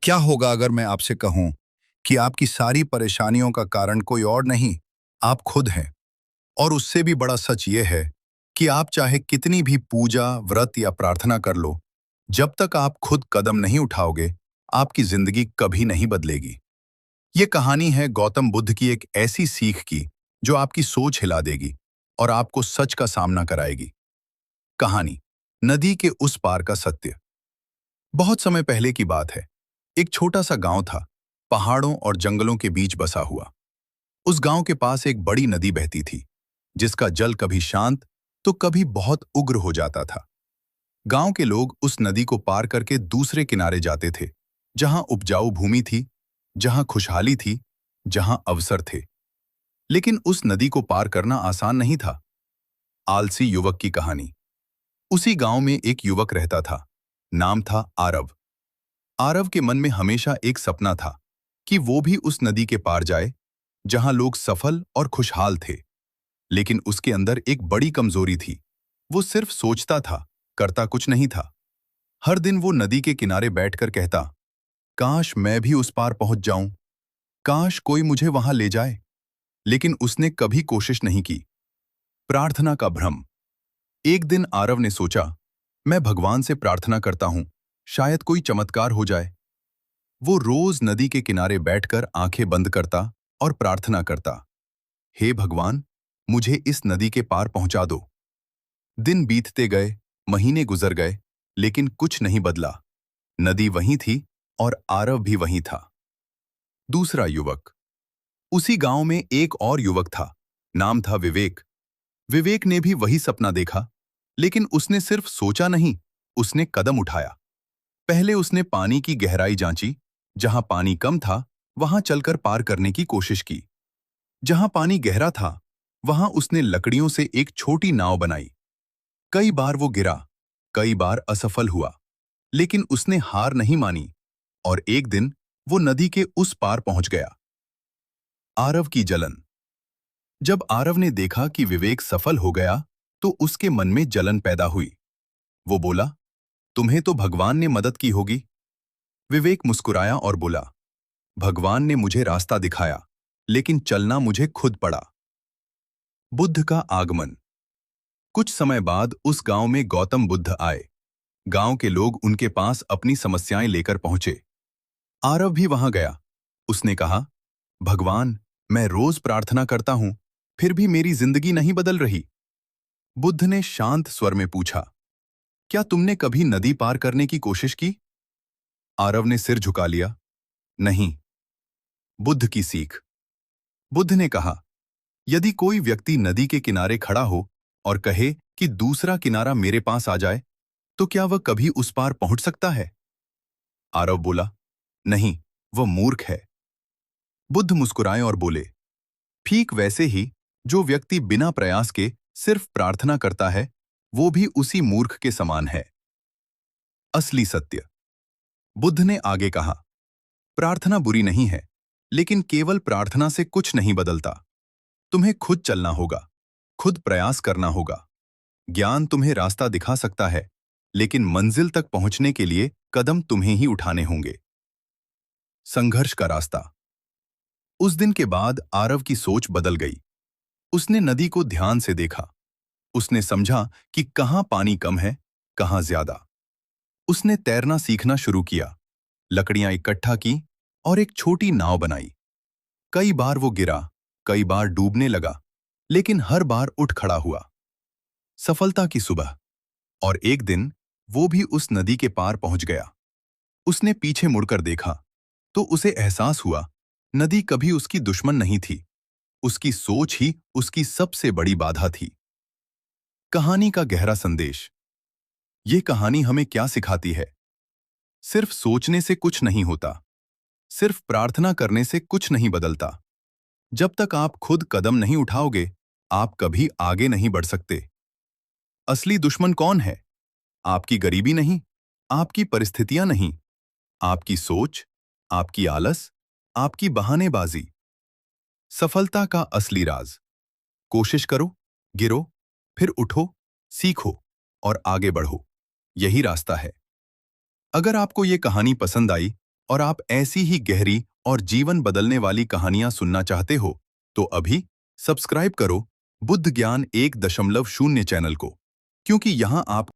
क्या होगा अगर मैं आपसे कहूं कि आपकी सारी परेशानियों का कारण कोई और नहीं, आप खुद हैं। और उससे भी बड़ा सच ये है कि आप चाहे कितनी भी पूजा, व्रत या प्रार्थना कर लो, जब तक आप खुद कदम नहीं उठाओगे, आपकी जिंदगी कभी नहीं बदलेगी। ये कहानी है गौतम बुद्ध की एक ऐसी सीख की जो आपकी सोच हिला देगी और आपको सच का सामना कराएगी। कहानी नदी के उस पार का सत्य। बहुत समय पहले की बात है। एक छोटा सा गांव था, पहाड़ों और जंगलों के बीच बसा हुआ। उस गांव के पास एक बड़ी नदी बहती थी, जिसका जल कभी शांत तो कभी बहुत उग्र हो जाता था। गांव के लोग उस नदी को पार करके दूसरे किनारे जाते थे, जहां उपजाऊ भूमि थी, जहां खुशहाली थी, जहां अवसर थे। लेकिन उस नदी को पार करना आसान नहीं था। आलसी युवक की कहानी। उसी गांव में एक युवक रहता था। नाम था आरव। आरव के मन में हमेशा एक सपना था कि वो भी उस नदी के पार जाए, जहां लोग सफल और खुशहाल थे। लेकिन उसके अंदर एक बड़ी कमजोरी थी। वो सिर्फ सोचता था, करता कुछ नहीं था। हर दिन वो नदी के किनारे बैठकर कहता, काश मैं भी उस पार पहुंच जाऊं, काश कोई मुझे वहां ले जाए। लेकिन उसने कभी कोशिश नहीं की। प्रार्थना का भ्रम। एक दिन आरव ने सोचा, मैं भगवान से प्रार्थना करता हूं, शायद कोई चमत्कार हो जाए। वो रोज नदी के किनारे बैठकर आंखें बंद करता और प्रार्थना करता, हे भगवान, मुझे इस नदी के पार पहुंचा दो। दिन बीतते गए, महीने गुजर गए, लेकिन कुछ नहीं बदला। नदी वहीं थी और आरव भी वहीं था। दूसरा युवक। उसी गांव में एक और युवक था। नाम था विवेक। विवेक ने भी वही सपना देखा, लेकिन उसने सिर्फ सोचा नहीं, उसने कदम उठाया। पहले उसने पानी की गहराई जांची। जहां पानी कम था, वहां चलकर पार करने की कोशिश की। जहां पानी गहरा था, वहां उसने लकड़ियों से एक छोटी नाव बनाई। कई बार वो गिरा, कई बार असफल हुआ, लेकिन उसने हार नहीं मानी और एक दिन वो नदी के उस पार पहुंच गया। आरव की जलन। जब आरव ने देखा कि विवेक सफल हो गया, तो उसके मन में जलन पैदा हुई। वो बोला, तुम्हें तो भगवान ने मदद की होगी। विवेक मुस्कुराया और बोला, भगवान ने मुझे रास्ता दिखाया, लेकिन चलना मुझे खुद पड़ा। बुद्ध का आगमन। कुछ समय बाद उस गांव में गौतम बुद्ध आए। गांव के लोग उनके पास अपनी समस्याएं लेकर पहुंचे। आरव भी वहां गया। उसने कहा, भगवान, मैं रोज प्रार्थना करता हूं, फिर भी मेरी जिंदगी नहीं बदल रही। बुद्ध ने शांत स्वर में पूछा, क्या तुमने कभी नदी पार करने की कोशिश की? आरव ने सिर झुका लिया, नहीं। बुद्ध की सीख। बुद्ध ने कहा, यदि कोई व्यक्ति नदी के किनारे खड़ा हो और कहे कि दूसरा किनारा मेरे पास आ जाए, तो क्या वह कभी उस पार पहुंच सकता है? आरव बोला, नहीं, वह मूर्ख है। बुद्ध मुस्कुराए और बोले, ठीक वैसे ही जो व्यक्ति बिना प्रयास के सिर्फ प्रार्थना करता है, वो भी उसी मूर्ख के समान है। असली सत्य। बुद्ध ने आगे कहा, प्रार्थना बुरी नहीं है, लेकिन केवल प्रार्थना से कुछ नहीं बदलता। तुम्हें खुद चलना होगा, खुद प्रयास करना होगा। ज्ञान तुम्हें रास्ता दिखा सकता है, लेकिन मंजिल तक पहुंचने के लिए कदम तुम्हें ही उठाने होंगे। संघर्ष का रास्ता। उस दिन के बाद आरव की सोच बदल गई। उसने नदी को ध्यान से देखा। उसने समझा कि कहां पानी कम है, कहां ज्यादा। उसने तैरना सीखना शुरू किया, लकड़ियां इकट्ठा की और एक छोटी नाव बनाई। कई बार वो गिरा, कई बार डूबने लगा, लेकिन हर बार उठ खड़ा हुआ। सफलता की सुबह। और एक दिन वो भी उस नदी के पार पहुंच गया। उसने पीछे मुड़कर देखा, तो उसे एहसास हुआ, नदी कभी उसकी दुश्मन नहीं थी। उसकी सोच ही उसकी सबसे बड़ी बाधा थी। कहानी का गहरा संदेश। ये कहानी हमें क्या सिखाती है? सिर्फ सोचने से कुछ नहीं होता, सिर्फ प्रार्थना करने से कुछ नहीं बदलता। जब तक आप खुद कदम नहीं उठाओगे, आप कभी आगे नहीं बढ़ सकते। असली दुश्मन कौन है? आपकी गरीबी नहीं, आपकी परिस्थितियां नहीं, आपकी सोच, आपकी आलस, आपकी बहानेबाजी। सफलता का असली राज। कोशिश करो, गिरो, फिर उठो, सीखो और आगे बढ़ो। यही रास्ता है। अगर आपको ये कहानी पसंद आई, और आप ऐसी ही गहरी और जीवन बदलने वाली कहानियां सुनना चाहते हो, तो अभी सब्सक्राइब करो बुद्ध ज्ञान 1.0 चैनल को, क्योंकि यहाँ आप